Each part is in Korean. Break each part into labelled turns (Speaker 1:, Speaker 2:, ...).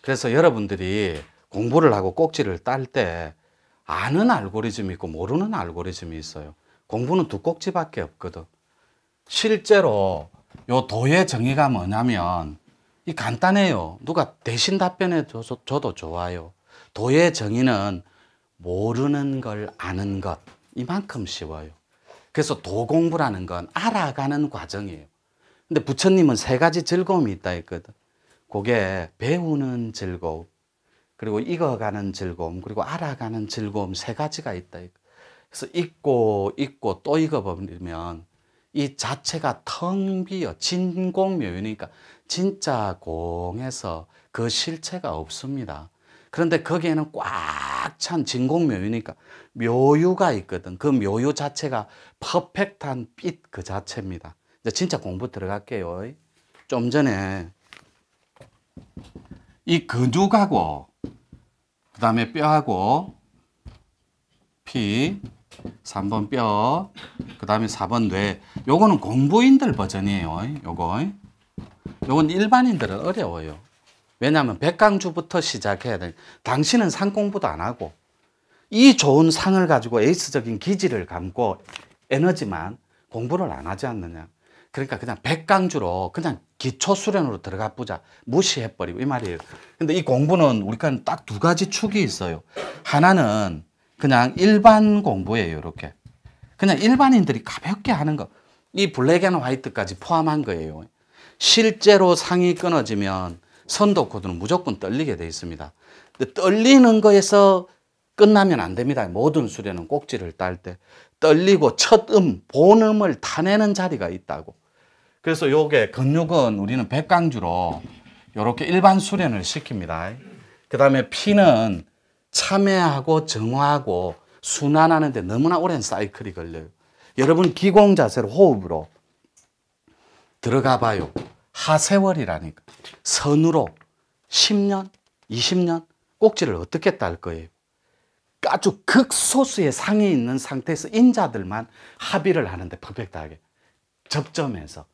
Speaker 1: 그래서 여러분들이 공부를 하고 꼭지를 딸 때 아는 알고리즘이 있고 모르는 알고리즘이 있어요. 공부는 두 꼭지밖에 없거든. 실제로 요 도의 정의가 뭐냐면 이 간단해요. 누가 대신 답변해 줘도 좋아요. 도의 정의는 모르는 걸 아는 것, 이만큼 쉬워요. 그래서 도 공부라는 건 알아가는 과정이에요. 근데 부처님은 세 가지 즐거움이 있다 했거든. 그게 배우는 즐거움, 그리고 익어가는 즐거움, 그리고 알아가는 즐거움, 세 가지가 있다. 그래서 읽고 또 읽어버리면 이 자체가 텅 비어 진공묘유니까 진짜 공에서 그 실체가 없습니다. 그런데 거기에는 꽉 찬 진공묘유니까 묘유가 있거든. 그 묘유 자체가 퍼펙트한 빛 그 자체입니다. 이제 진짜 공부 들어갈게요. 좀 전에 이 근육하고 그 다음에 뼈하고 피, 3번 뼈, 그 다음에 4번 뇌. 요거는 공부인들 버전이에요. 요건 일반인들은 어려워요. 왜냐하면 백강주부터 시작해야 돼. 당신은 상 공부도 안 하고 이 좋은 상을 가지고 에이스적인 기질을 감고 에너지만 공부를 안 하지 않느냐. 그러니까 그냥 백강주로 그냥 기초 수련으로 들어가 보자. 무시해버리고 이 말이에요. 근데 이 공부는 우리가 딱 두 가지 축이 있어요. 하나는 그냥 일반 공부예요. 이렇게 그냥 일반인들이 가볍게 하는 거. 이 블랙 앤 화이트까지 포함한 거예요. 실제로 상이 끊어지면 선도 코드는 무조건 떨리게 돼 있습니다. 근데 떨리는 거에서 끝나면 안 됩니다. 모든 수련은 꼭지를 딸 때 떨리고 첫 본음을 타내는 자리가 있다고. 그래서 요게 근육은 우리는 백강주로 이렇게 일반 수련을 시킵니다. 그 다음에 피는 참회하고 정화하고 순환하는데 너무나 오랜 사이클이 걸려요. 여러분 기공 자세로 호흡으로 들어가 봐요. 하세월이라니까. 선으로 10년, 20년 꼭지를 어떻게 딸 거예요? 아주 극소수의 상이 있는 상태에서 인자들만 합의를 하는데 퍼펙트하게 접점에서.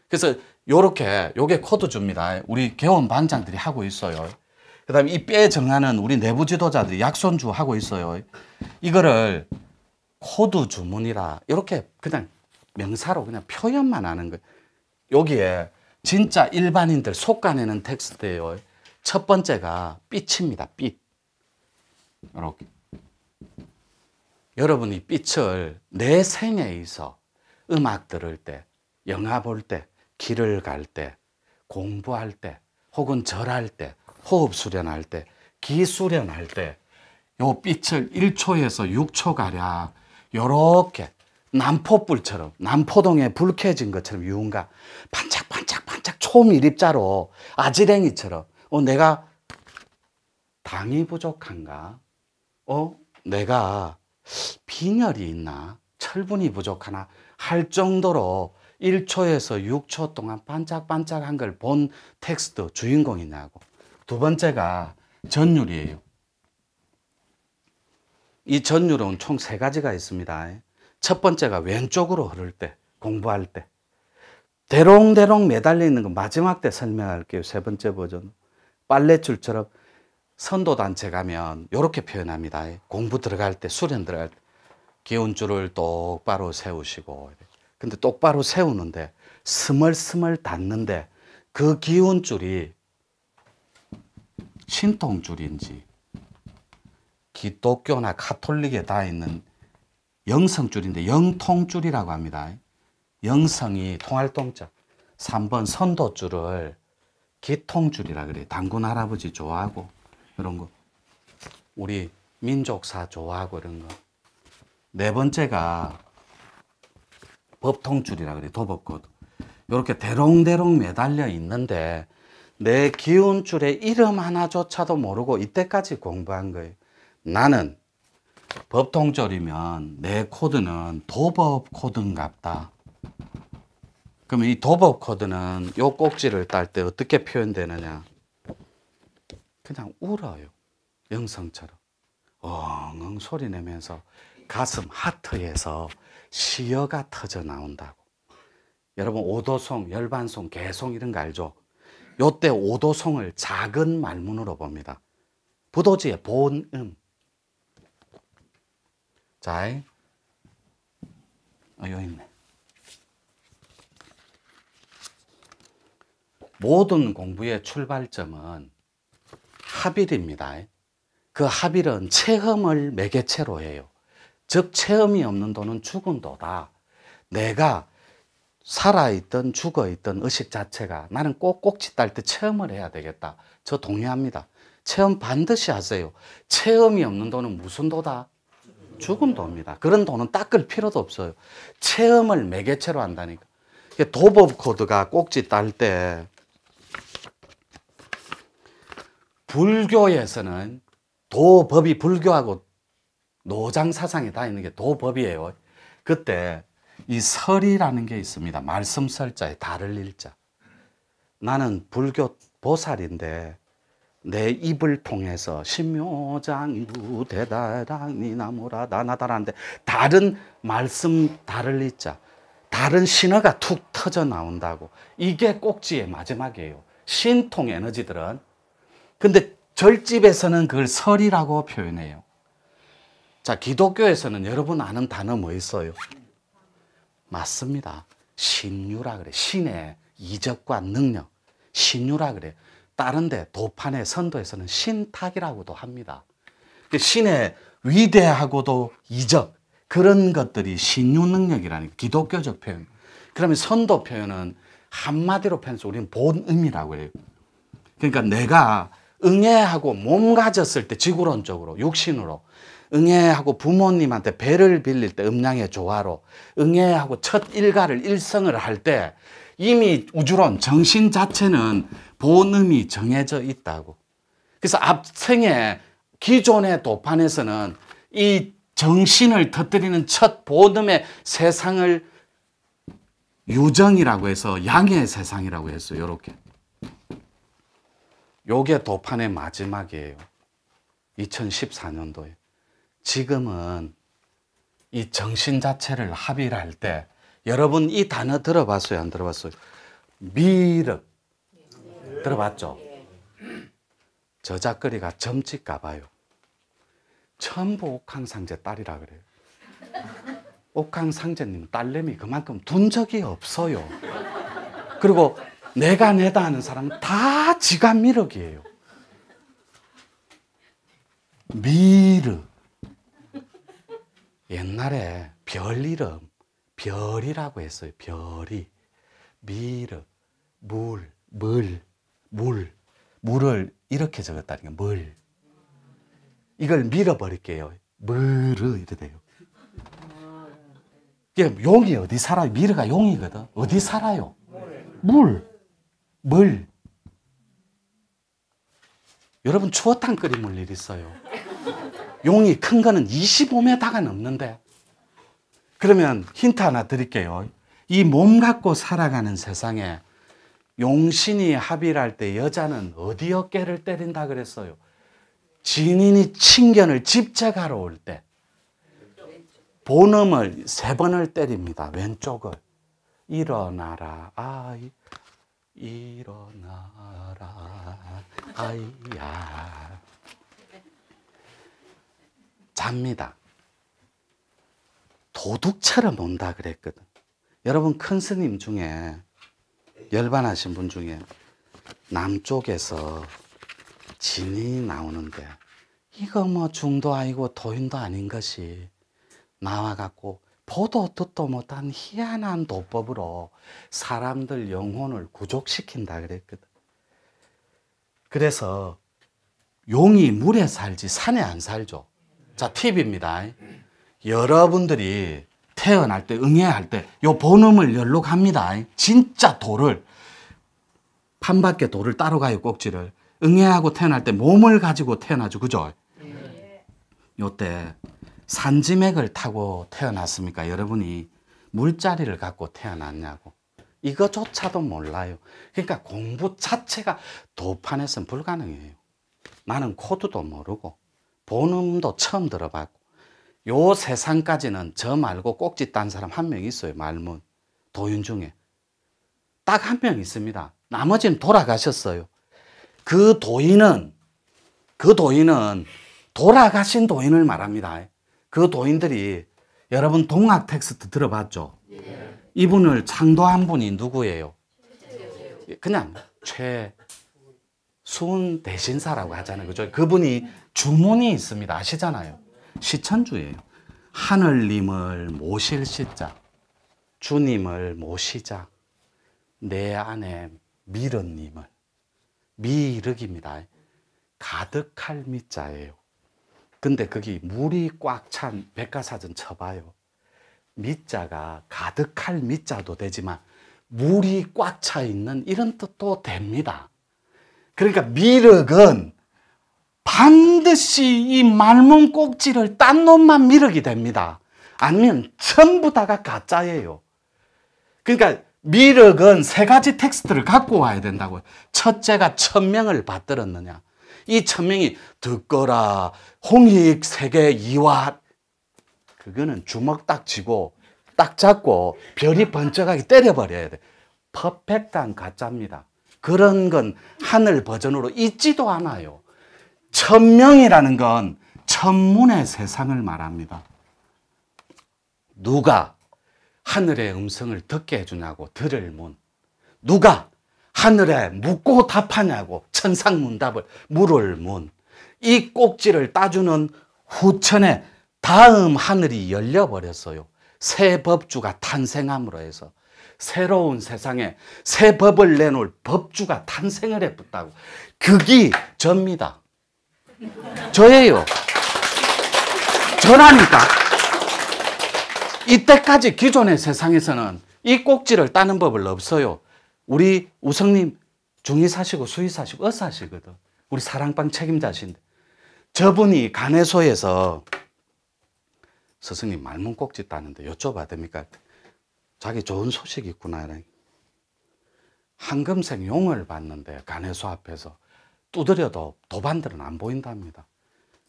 Speaker 1: 그래서 요게 코드 줍니다. 우리 개원 반장들이 하고 있어요. 그 다음에 이 뼈 정하는 우리 내부 지도자들이 약손주 하고 있어요. 이거를 코드 주문이라 이렇게 그냥 명사로 그냥 표현만 하는 거예요. 여기에 진짜 일반인들 속가내는 텍스트예요. 첫 번째가 빛입니다. 빛. 이렇게. 여러분이 빛을 내 생에 있어 음악 들을 때, 영화 볼 때, 길을 갈 때, 공부할 때, 혹은 절할 때, 호흡 수련할 때, 기 수련할 때, 요 빛을 1초에서 6초가량 요렇게 남포불처럼, 남포동에 불 켜진 것처럼 유흥가 반짝반짝반짝 초미립자로 아지랭이처럼 내가 당이 부족한가? 내가 빈혈이 있나? 철분이 부족하나? 할 정도로 1초에서 6초 동안 반짝반짝한 걸 본 텍스트 주인공이냐고. 두 번째가 전율이에요. 이 전율은 총 세 가지가 있습니다. 첫 번째가 왼쪽으로 흐를 때, 공부할 때. 대롱대롱 매달려 있는 거 마지막 때 설명할게요. 세 번째 버전. 빨래줄처럼 선도단체 가면 이렇게 표현합니다. 공부 들어갈 때, 수련 들어갈 때. 기운줄을 똑바로 세우시고. 근데 똑바로 세우는데 스멀스멀 닿는데 그 기운줄이 신통줄인지 기독교나 카톨릭에 다 있는 영성줄인데 영통줄이라고 합니다. 영성이 통할동자. 3번 선도줄을 기통줄이라 그래요. 단군 할아버지 좋아하고 이런 거. 우리 민족사 좋아하고 이런 거. 네 번째가 법통줄이라 그래요. 도법코드. 이렇게 대롱대롱 매달려 있는데 내 기운줄의 이름 하나조차도 모르고 이때까지 공부한 거예요. 나는 법통줄이면 내 코드는 도법 코드인갑다. 그러면 이 도법 코드는 요 꼭지를 딸 때 어떻게 표현되느냐? 그냥 울어요. 영성처럼. 엉엉 소리 내면서 가슴 하트에서 시어가 터져 나온다고. 여러분 오도송, 열반송, 개송 이런 거 알죠? 요때 오도송을 작은 말문으로 봅니다. 부도지의 본음. 자, 여기 있네. 모든 공부의 출발점은 합일입니다. 그 합일은 체험을 매개체로 해요. 즉 체험이 없는 도는 죽은 도다. 내가 살아있든 죽어있든 의식 자체가 나는 꼭 꼭지 딸 때 체험을 해야 되겠다. 저 동의합니다. 체험 반드시 하세요. 체험이 없는 도는 무슨 도다? 죽은 도입니다. 그런 도는 닦을 필요도 없어요. 체험을 매개체로 한다니까. 도법 코드가 꼭지 딸 때 불교에서는 도법이 불교하고 노장 사상이 다 있는 게 도법이에요. 그때 이 설이라는 게 있습니다. 말씀 설자에 달을 일자. 나는 불교 보살인데 내 입을 통해서 신묘장구 대다랑니 나무라 나나다라는데 다른 말씀 달을 일자. 다른 신어가 툭 터져 나온다고. 이게 꼭지의 마지막이에요. 신통 에너지들은. 근데 절집에서는 그걸 설이라고 표현해요. 자, 기독교에서는 여러분 아는 단어 뭐 있어요? 맞습니다. 신유라 그래. 신의 이적과 능력. 신유라 그래. 다른데 도판의 선도에서는 신탁이라고도 합니다. 신의 위대하고도 이적. 그런 것들이 신유 능력이라는 기독교적 표현. 그러면 선도 표현은 한마디로 표현해서 우리는 본음이라고 해요. 그러니까 내가 응애하고 몸 가졌을 때 지구론적으로 육신으로 응애하고 부모님한테 배를 빌릴 때 음양의 조화로 응애하고 첫 일가를 일성을 할 때 이미 우주론 정신 자체는 본음이 정해져 있다고. 그래서 앞생에 기존의 도판에서는 이 정신을 터뜨리는 첫 본음의 세상을 유정이라고 해서 양의 세상이라고 했어요. 이렇게. 요게 도판의 마지막이에요. 2014년도에. 지금은 이 정신 자체를 합일할 때 여러분 이 단어 들어봤어요? 안 들어봤어요? 미륵. 들어봤죠? 저작거리가 점찍가 봐요. 전부 옥황상제 딸이라 그래요. 옥황상제님 딸내미 그만큼 둔 적이 없어요. 그리고 내가 내다 하는 사람은 다 지가 미륵이에요. 미륵. 옛날에 별 이름 별이라고 했어요. 별이. 미륵. 물을 이렇게 적었다니까. 물. 이걸 밀어버릴게요. 물을 이래 돼요. 용이 어디 살아요? 미르가 용이거든. 어디 살아요? 물. 여러분 추어탕 끓여 먹을 일 있어요. 용이 큰 거는 25m가 넘는데. 그러면 힌트 하나 드릴게요. 이 몸 갖고 살아가는 세상에 용신이 합일할 때 여자는 어디 어깨를 때린다 그랬어요? 진인이 친견을 집적하러 올 때 본음을 3번을 때립니다. 왼쪽을. 일어나라 아이 일어나라 아이야. 잡니다. 도둑처럼 온다 그랬거든. 여러분 큰 스님 중에 열반하신 분 중에 남쪽에서 진이 나오는데 이거 뭐 중도 아니고 도인도 아닌 것이 나와갖고 보도 듣도 못한 희한한 도법으로 사람들 영혼을 구족시킨다 그랬거든. 그래서 용이 물에 살지 산에 안 살죠. 자, 팁입니다. 여러분들이 태어날 때 응애할 때 요 본음을 열로 갑니다. 진짜 돌을 판밖에 돌을 따로 가요. 꼭지를. 응애하고 태어날 때 몸을 가지고 태어나죠. 그죠? 요때 산지맥을 타고 태어났습니까? 여러분이 물자리를 갖고 태어났냐고. 이거조차도 몰라요. 그러니까 공부 자체가 도판에서는 불가능해요. 나는 코드도 모르고 본음도 처음 들어봤고 요 세상까지는 저 말고 꼭지 딴 사람 한 명 있어요. 말문. 도인 중에. 딱 한 명 있습니다. 나머지는 돌아가셨어요. 그 도인은 돌아가신 도인을 말합니다. 그 도인들이 여러분 동학 텍스트 들어봤죠? 이분을 창도한 분이 누구예요? 그냥 최순 대신사라고 하잖아요. 그죠? 그분이 주문이 있습니다. 아시잖아요. 시천주예요. 하늘님을 모실 시자, 주님을 모시자, 내 안에 미륵님을, 미륵입니다. 가득할 미자예요. 근데 거기 물이 꽉 찬 백과사전 쳐봐요. 미자가 가득할 미자도 되지만 물이 꽉 차 있는 이런 뜻도 됩니다. 그러니까 미륵은 반드시 이 말문 꼭지를 딴 놈만 미륵이 됩니다. 아니면 전부 다가 가짜예요. 그러니까 미륵은 세 가지 텍스트를 갖고 와야 된다고요. 첫째가 천명을 받들었느냐. 이 천명이 듣거라, 홍익 세계 이와, 그거는 주먹 딱 쥐고 딱 잡고 별이 번쩍하게 때려버려야 돼. 퍼펙트한 가짜입니다. 그런 건 하늘 버전으로 있지도 않아요. 천명이라는 건 천문의 세상을 말합니다. 누가 하늘의 음성을 듣게 해주냐고, 들을 문. 누가 하늘에 묻고 답하냐고, 천상문답을 물을 문. 이 꼭지를 따주는 후천에 다음 하늘이 열려버렸어요. 새 법주가 탄생함으로 해서 새로운 세상에 새 법을 내놓을 법주가 탄생을 해봤다고. 그게 접니다. 저예요. 저라니까. 이때까지 기존의 세상에서는 이 꼭지를 따는 법을 없어요. 우리 우성님 중이 사시고 수의 사시고 사시거든. 우리 사랑방 책임자신데 저분이 간해소에서 스승님 말문 꼭지 따는데 여쭤봐도 됩니까? 자기 좋은 소식이 있구나. 황금색 용을 봤는데 간해소 앞에서 두드려도 도반들은 안 보인답니다.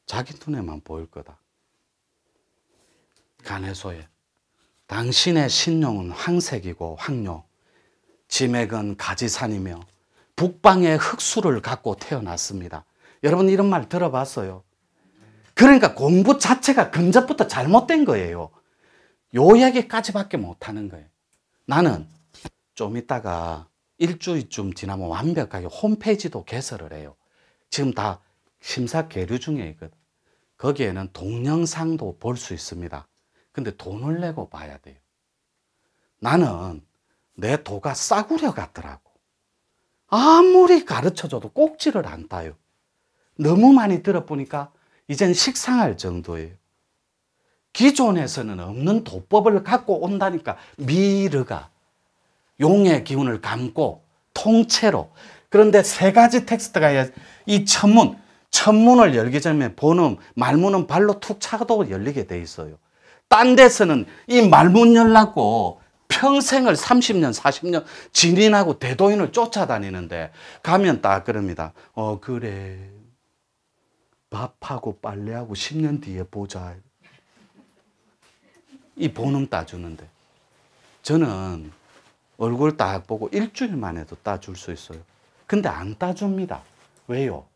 Speaker 1: 자기 눈에만 보일 거다. 간해소에 당신의 신용은 황색이고 황료, 지맥은 가지산이며 북방의 흑수를 갖고 태어났습니다. 여러분 이런 말 들어봤어요? 그러니까 공부 자체가 근접부터 잘못된 거예요. 요 얘기까지밖에 못하는 거예요. 나는 좀 이따가 일주일쯤 지나면 완벽하게 홈페이지도 개설을 해요. 지금 다 심사 계류 중에 있거든. 거기에는 동영상도 볼 수 있습니다. 근데 돈을 내고 봐야 돼요. 나는 내 도가 싸구려 같더라고. 아무리 가르쳐줘도 꼭지를 안 따요. 너무 많이 들어보니까 이젠 식상할 정도예요. 기존에서는 없는 도법을 갖고 온다니까. 미르가 용의 기운을 감고 통째로. 그런데 세 가지 텍스트가 이 천문을 열기 전에 본음, 말문은 발로 툭 차도 열리게 돼 있어요. 딴 데서는 이 말문 열라고 평생을 30년, 40년 진인하고 대도인을 쫓아다니는데 가면 딱 그럽니다. 그래. 밥하고 빨래하고 10년 뒤에 보자. 이 본음 따주는데 저는 얼굴 딱 보고 일주일 만에도 따줄 수 있어요. 근데 안 따줍니다. 왜요?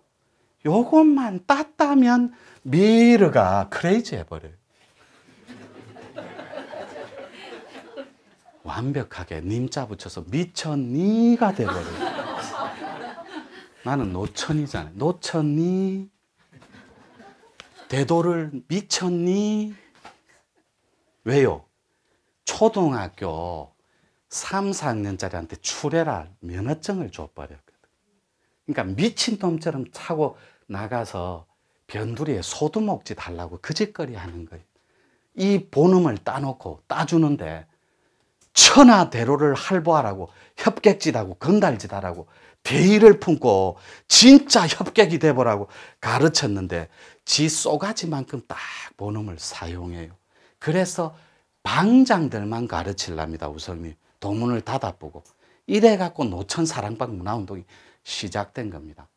Speaker 1: 요것만 땄다면 미르가 크레이지 해버려요. 완벽하게 님자 붙여서 미천니가 돼버려요. 나는 노천이잖아요. 노천니. 대도를 미쳤니? 왜요? 초등학교 3, 4학년짜리한테 출애라 면허증을 줘버렸거든. 그러니까 미친놈처럼 차고 나가서 변두리에 소두목지 달라고 그 짓거리 하는 거예요. 이 본음을 따놓고 따주는데 천하대로를 할보하라고 협객짓하고 건달짓하라고 대의를 품고 진짜 협객이 돼보라고 가르쳤는데 지 쏘가지만큼 딱 본음을 사용해요. 그래서 방장들만 가르치랍니다. 우선이 도문을 닫아보고 이래갖고 노천사랑방 문화운동이 시작된 겁니다.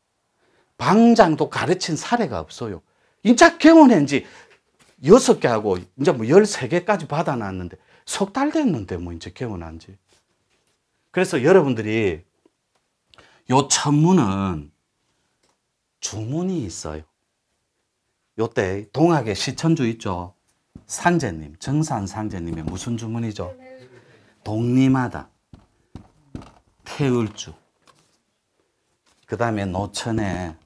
Speaker 1: 방장도 가르친 사례가 없어요. 인자 개원한 지 6개 하고 이제 뭐 13개까지 받아놨는데 석 달 됐는데 뭐 이제 개원한 지. 그래서 여러분들이 요 천문은 주문이 있어요. 요때 동학의 시천주 있죠. 상제님, 정산 상제님의 무슨 주문이죠? 독림하다, 태을주, 그 다음에 노천의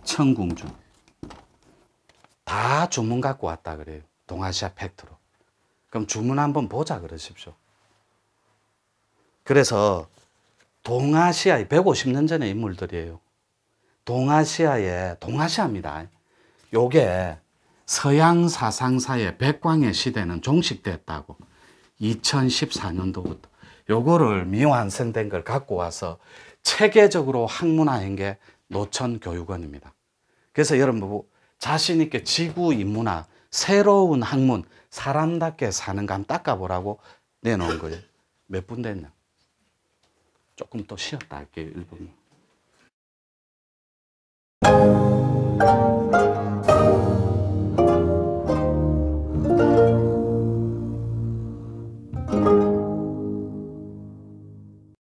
Speaker 1: 천궁주. 다 주문 갖고 왔다 그래요. 동아시아 팩트로. 그럼 주문 한번 보자 그러십시오. 그래서 동아시아의 150년 전의 인물들이에요. 동아시아입니다. 요게 서양 사상사의 백광의 시대는 종식됐다고. 2014년도부터. 요거를 미완성된 걸 갖고 와서 체계적으로 학문화한 게 노천교육원입니다. 그래서 여러분 자신 있게 지구 인문학, 새로운 학문, 사람답게 사는 감 닦아보라고 내놓은 거예요. 몇 분 됐냐? 조금 또 쉬었다 할게요. 1분.